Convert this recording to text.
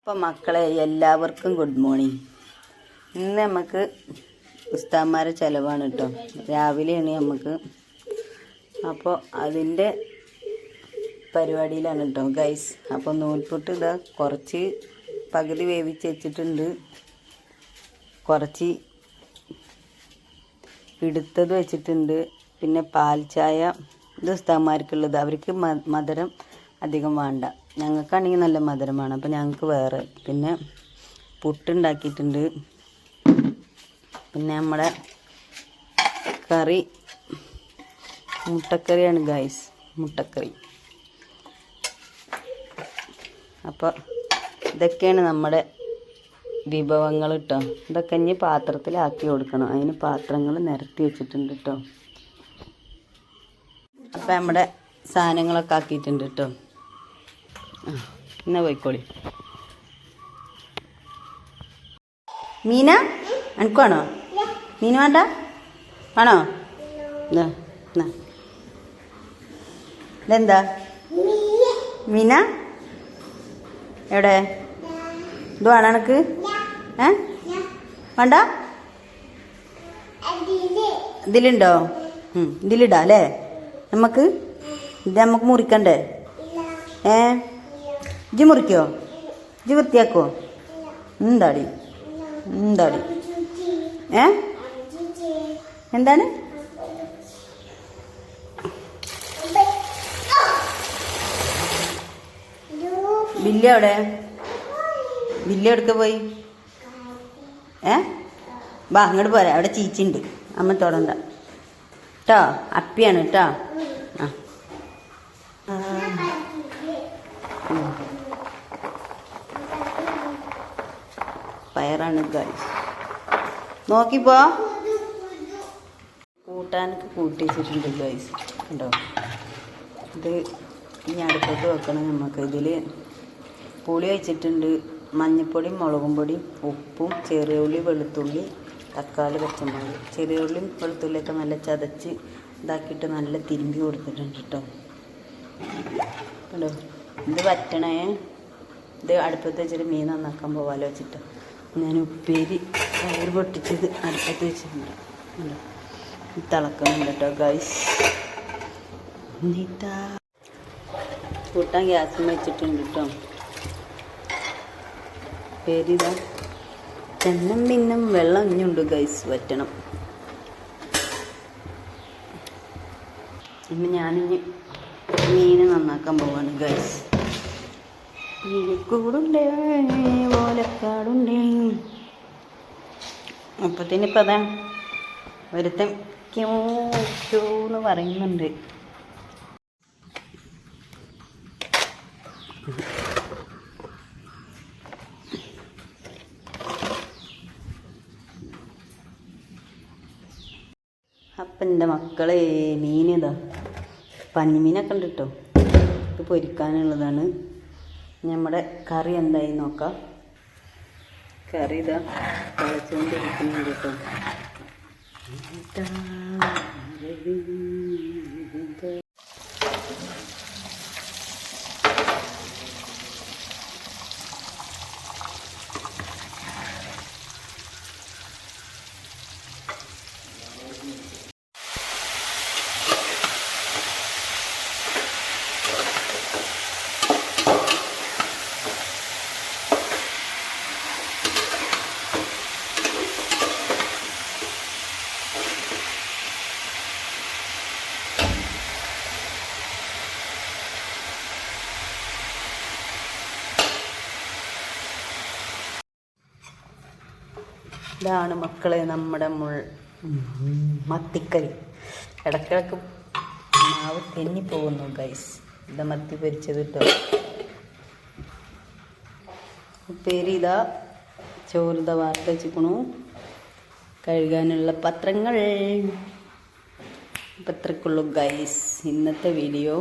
അപ്പോൾ മക്കളെ എല്ലാവർക്കും ഗുഡ് മോർണിംഗ്. ഇന്ന് നമുക്ക് ഉസ്താദ്മാരെ ചിലവാണ് കേട്ടോ. രാവിലെയാണ് നമുക്ക്. അപ്പോൾ അതിൻ്റെ പരിപാടിയിലാണ് കേട്ടോ ഗൈസ്. അപ്പോൾ നൂൽപുട്ട് ഇതാ കുറച്ച് പകുതി വേവിച്ച് വെച്ചിട്ടുണ്ട്, കുറച്ച് എടുത്തത് വെച്ചിട്ടുണ്ട്, പിന്നെ പാൽ ചായ. ഇത് ഉസ്താദ്മാർക്കുള്ളത്. അവർക്ക് മധുരം അധികം വേണ്ട, ഞങ്ങൾക്കാണെങ്കിൽ നല്ല മധുരം വേണം. അപ്പോൾ ഞങ്ങൾക്ക് വേറെ. പിന്നെ പുട്ടുണ്ടാക്കിയിട്ടുണ്ട്. പിന്നെ നമ്മുടെ കറി മുട്ടക്കറിയാണ് ഗൈസ്, മുട്ടക്കറി. അപ്പോൾ ഇതൊക്കെയാണ് നമ്മുടെ വിഭവങ്ങൾ കേട്ടോ. ഇതൊക്കെ ഇനി പാത്രത്തിലാക്കി കൊടുക്കണം. അതിന് പാത്രങ്ങൾ നിരത്തി വെച്ചിട്ടുണ്ട് കേട്ടോ. അപ്പം നമ്മുടെ സാധനങ്ങളൊക്കെ ആക്കിയിട്ടുണ്ട് കേട്ടോ. എന്നാ പോയിക്കോളി. മീന എനിക്കാണോ? മീൻ വേണ്ട? ആണോ? ഇതെന്താ മീന? എവിടെ? ഇത് വേണം എനിക്ക്? വേണ്ട? ഇതിലുണ്ടോ? ഇതിലിടാ അല്ലേ നമുക്ക്? ഇത് നമുക്ക് മുറിക്കണ്ടേ? ഇജ്ജ് മുറിക്കോ? ഇജ്ജ് വൃത്തിയാക്കോ? എന്താടി എന്താണ്? ബില്ല് എവിടെ? ബില്ല് എടുക്ക പോയി? വാ അങ്ങോട്ട് പോരാ, അവിടെ ചീച്ചുണ്ട്. അമ്മ തൊടണ്ട കേട്ടോ. അപ്പിയാണ് കേട്ടോ. പയറാണ് ഗൈസ്. നോക്കിപ്പോ കൂട്ടാനൊക്കെ കൂട്ടി വെച്ചിട്ടുണ്ട് ഗൈസ്. കണ്ടോ? ഇത് ഇനി അടുപ്പത്ത് വെക്കണം നമുക്ക്. ഇതിൽ പുളി വെച്ചിട്ടുണ്ട്, മഞ്ഞൾപ്പൊടിയും മുളകും പൊടിയും ഉപ്പും ചെറിയ ഉള്ളി വെളുത്തുള്ളി തക്കാളി പച്ചമുളക്. ചെറിയ ഉള്ളിയും വെളുത്തുള്ളിയൊക്കെ നല്ല ചതച്ച് ഇതാക്കിയിട്ട് നല്ല തിരുമ്പി കൊടുത്തിട്ടുണ്ട് കേട്ടോ. കണ്ടോ? ഇത് വറ്റണേ. ഇത് അടുപ്പത്ത് വെച്ചിട്ട് മീൻ നന്നാക്കാൻ പോകാലോ വെച്ചിട്ട് ഞാൻ ഉപ്പേരി പയർ പൊട്ടിച്ചത് അടുപ്പത്ത് വെച്ചിട്ടുണ്ട്. തിളക്കുന്നുണ്ട് കേട്ടോ ഗൈസ്. കൂട്ടാൻ ഗ്യാസിൽ വെച്ചിട്ടുണ്ട് കേട്ടോ. ഉപ്പേരിതാ ചെന്നം പിന്നം വെള്ളം ഇഞ്ഞുണ്ട് ഗൈസ്, വറ്റണം. ഇനി ഞാനിഞ്ഞ് മീൻ നന്നാക്കാൻ പോവാണ് ഗൈസ്. കൂടുണ്ടേ ഓലക്കാടുണ്ടേ. അപ്പത്തിനിപ്പോൾ അതാ ഒരുത്തൻ ക്യൂന്ന് പറയുന്നുണ്ട്. അപ്പം എൻ്റെ മക്കളെ മീനിതാ പഞ്ഞിമീനൊക്കെ ഉണ്ട് കേട്ടോ. ഇത് പൊരിക്കാനുള്ളതാണ്. നമ്മുടെ കറി എന്തായി നോക്കാം. കറി ഇതാ തിളച്ചുകൊണ്ടിരിക്കുന്നുണ്ട് കേട്ടോ. ഇതാണ് മക്കളെ നമ്മുടെ മത്തിക്കറി. ഇടക്കിടക്ക് മാവ് തെന്നിപ്പോകുന്നു ഗൈസ്. ഇതാ മത്തി പൊരിച്ചത് കേട്ടോ. ഉപ്പേരി ഇതാ ചോറ് ഇതാ വാർത്ത വെച്ചിക്കണു. കഴുകാനുള്ള പത്രങ്ങൾ. പത്രക്കുള്ളൂ ഗൈസ് ഇന്നത്തെ വീഡിയോ.